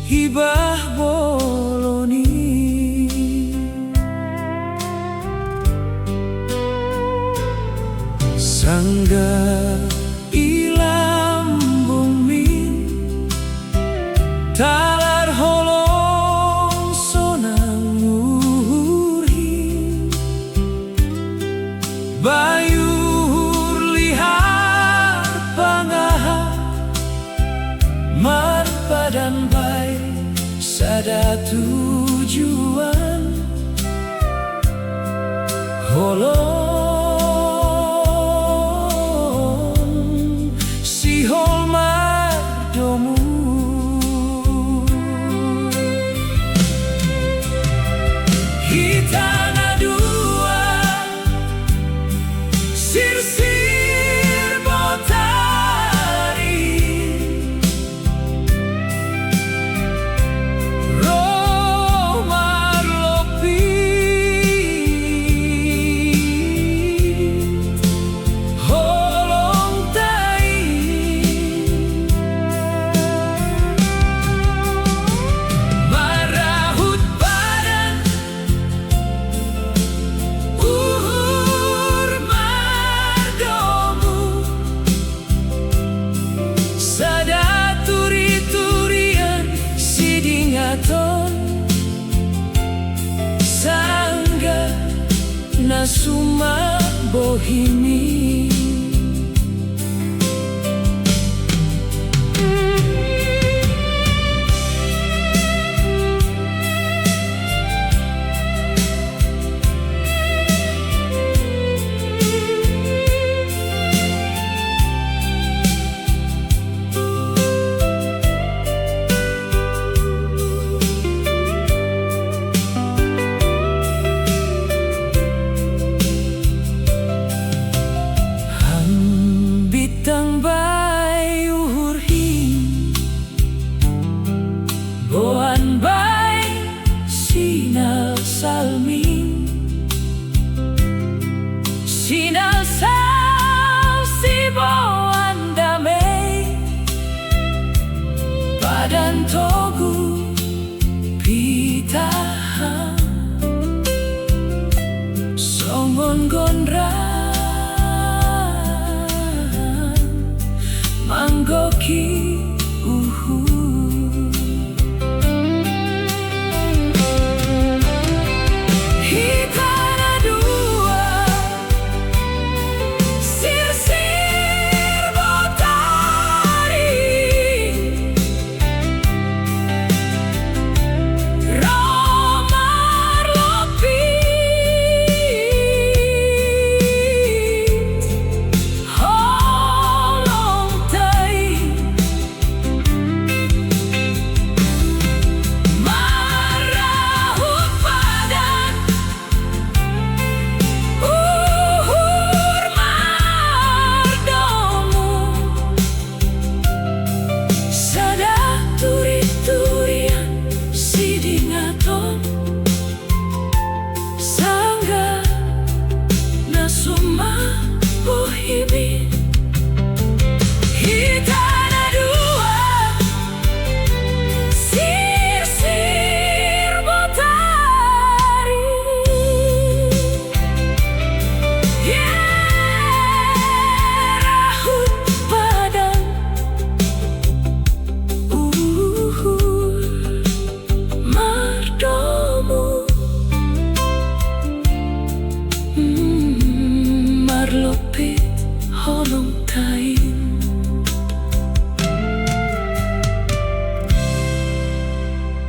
hibah boloni sangga ilam bumi talar holong sonang murhi bayur lihar pangaha mar padan bay sada tujuan holong si holmar domu hitana dua sir-sir botari romar lopi holong tai marahut badan uhur mardomu sada turi-turian sidingaton sangga nasuma bohimi bitang bay uhur hi boan bay sinal salmin sinal sal si boan damai padan togu pitahan songon gondra manggoki hitana dua sir-sir botari romar lopi holong tai marahut padan uhur mardomu sada turi-turian sidingaton sangga nasuma bohimi hitana dua sir-sir botari rahut padan uhur mardomu marlopi